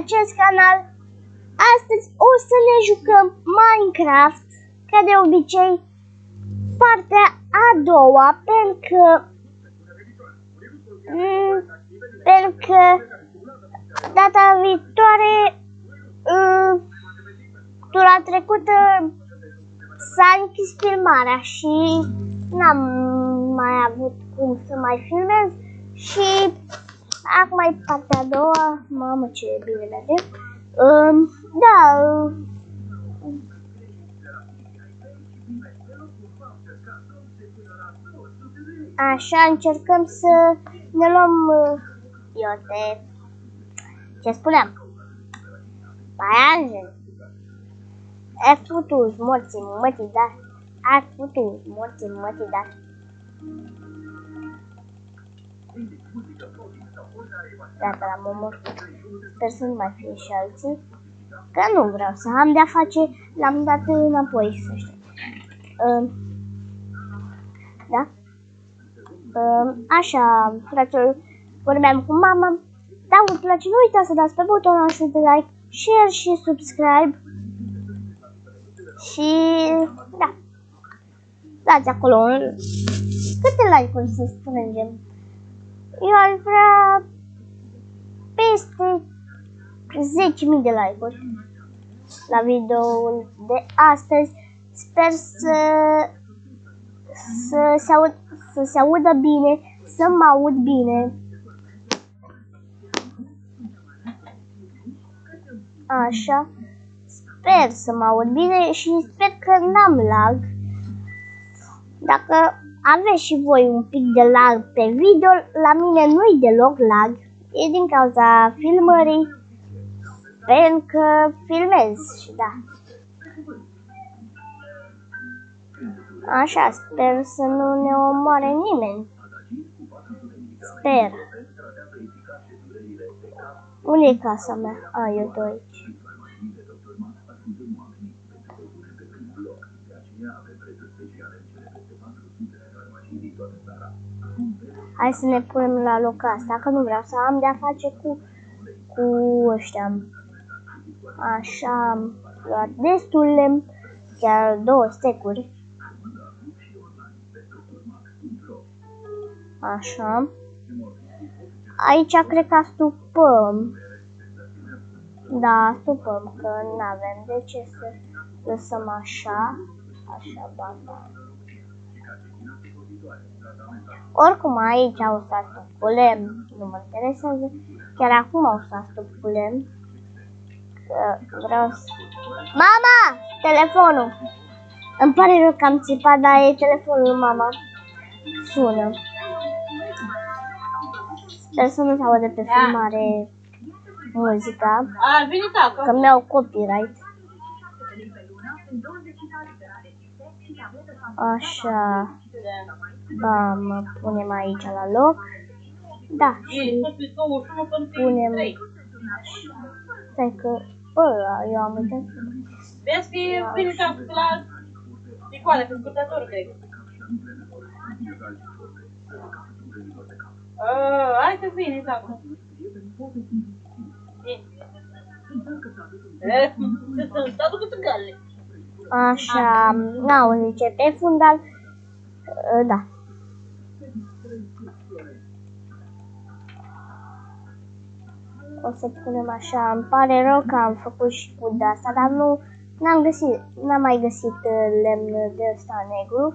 acest canal. Astăzi o să ne jucăm Minecraft, ca de obicei, partea a doua, pentru că data viitoare, tura trecută, s-a închis filmarea și n-am mai avut cum să mai filmez și acum e partea a doua. Mamă, ce bine merge. Da, așa încercăm să ne luăm iote. Ce spuneam? Paianjen. Ai făcut morții mătii, da? Ai făcut morții mătii, da? Gata, l-am omorât. Sper să nu mai fie și alții. Că nu vreau să am de-a face. L-am dat înapoi, să știu. Da? Așa, fraților, vorbeam cu mama. Dacă vă place, nu uitați să dați pe butonul ăsta de like, share și subscribe. Și da, dați acolo câte like-uri să strângem. Eu aș vrea peste 10.000 de like-uri la videoul de astăzi. Sper să se audă bine, să mă aud bine. Așa. Sper să mă aud bine și sper că n-am lag. Dacă aveți și voi un pic de lag pe video, la mine nu-i deloc lag. E din cauza filmării, pentru că filmez și da. Așa, sper să nu ne omoare nimeni. Sper. Unde e casa mea? A, eu tô aici. Hai să ne punem la locul asta, că nu vreau să am de-a face cu ăștia. Așa, am luat destul lemn, chiar 2 stecuri. Așa. Aici cred că stupăm. Da, stupăm, că n-avem de ce să lăsăm așa. Așa, bata. Oricum aici au stat stupulem, nu mă interesează. Chiar acum au stat stupulem. Vreau să... Mama! Telefonul! Îmi pare rău că am țipat, dar e telefonul mama. Sună. Sper să nu se aude pe filmare muzica. Că mi-au copyright. Așa. Bam, punem aici la loc. Da, și punem așa. Stai că, eu am uitat. Vezi că e bine ca la picoare, pe scurtător, cred. Hai că vine, da. Stau cu țigările. Așa, n-auzi ce pe fundal. Da. O să punem așa, îmi pare rău că am făcut și cu de asta, dar n-am mai găsit lemn de ăsta negru,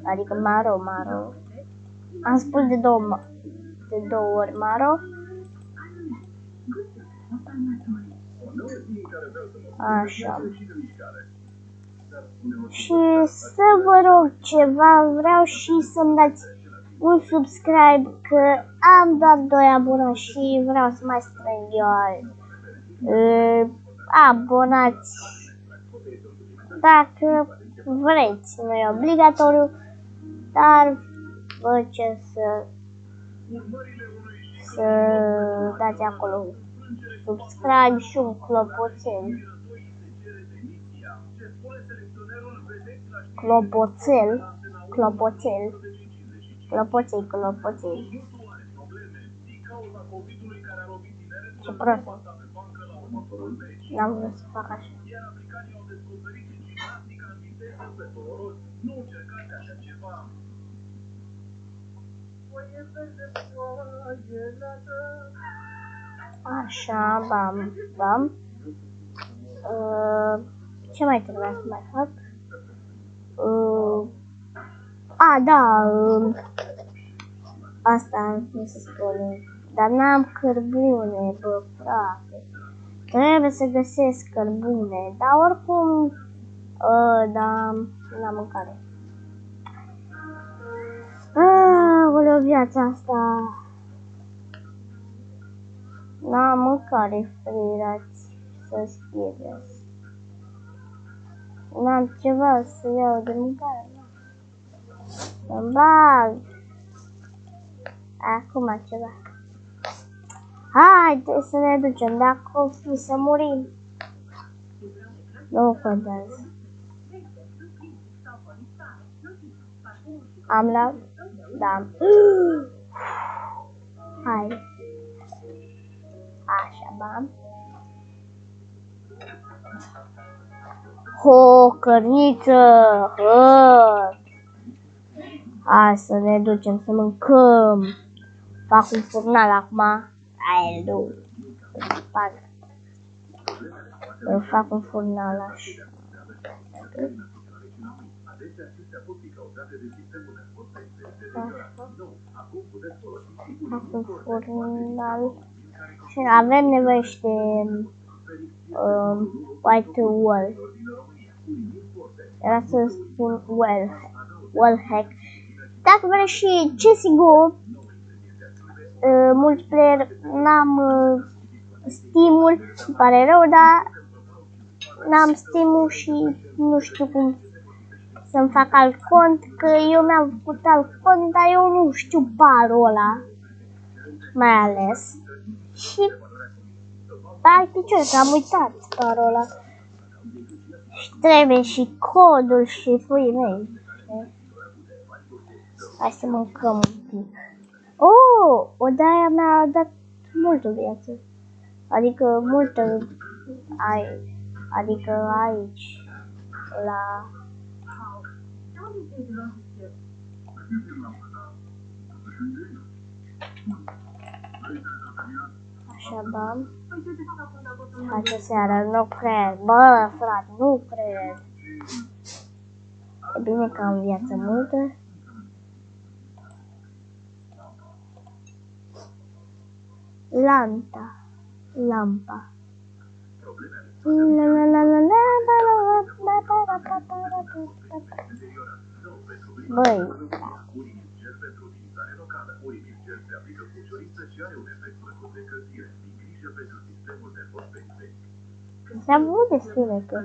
adică maro. Am spus de două ori maro. Așa. Și să vă rog ceva, vreau și să-mi dați un subscribe, că am doar 2 abonați și vreau să mai strâng eu abonați. Dacă vreți, nu e obligatoriu, dar vă cer să dați acolo subscribe și un clopoțel. Clopoțel. Ce prost. N-am vrut să fac așa. Așa, bam, bam. Ce mai trebuia să mai fac? Da, asta nu se spune. Dar n-am cărbune, bă, frate. Trebuie să găsesc cărbune, dar oricum, da, n-am mâncare. Aoleu, viața asta. N-am mâncare, frirați, să schideți. N-am ceva să iau de mâncare. Să-mi bag. Acum ceva. Haide să ne ducem, dacă o fi să murim. Nu contează. Am luat? Da. Hai. Așa, bam. Ho, cărniță! Hai să ne ducem să mâncăm. Fac un furnal acum. Hai, nu. Fac un furnal așa. Fac un furnal. Și avem nevoie de white wool. Era să spun wall hack. Dacă vreți și CSGO multiplayer, n-am Steam-ul, îmi pare rău, dar n-am Steam-ul și nu știu cum să-mi fac alt cont, că eu mi-am făcut alt cont, dar eu nu știu parola, mai ales. Și practic am uitat parola. Și trebuie și codul și fuii mei. Hai să mâncăm un pic. Odaia mi-a dat multă viață. Adică multă adică aici la așa, bam. Face seara, nu cred. Bă, frate, nu cred. E bine că am viață multă. Lampa. Băi, s-a avut destule că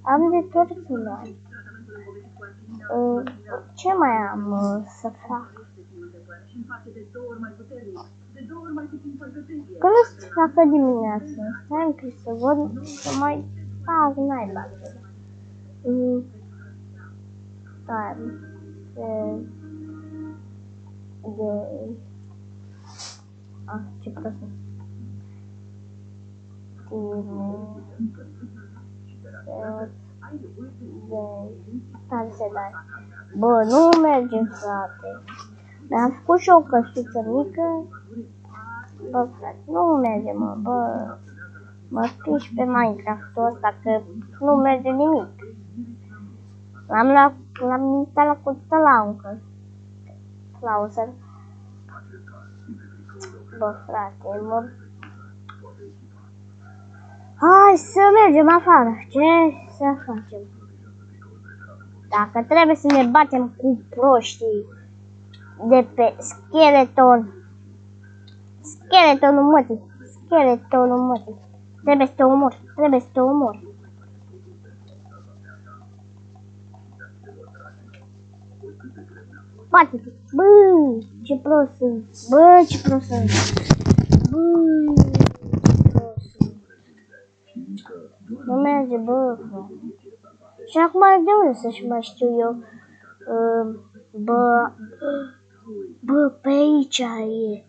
am de tot sunat. Ce mai am să fac? Că nu știu să facă dimineața. Stai un pic să văd să mai fac naiba. Stai. Ce prost. Stai să dai. Bă, nu merge, frate. Mi-am făcut și o căsuță mică. Bă, frate, nu merge, bă. Mă piși pe Minecraft-ul ăsta că nu merge nimic. L-am instalat cu tălauncă. Bă, frate, hai să mergem afară. Ce să facem? Dacă trebuie să ne batem cu proștii de pe Skeletonul mătii. Trebuie să te omor. Bate-te. Bă, ce prost sunt. Nu merge, bă. Și acum de unde să-și mai știu eu? Bă, pe aici e.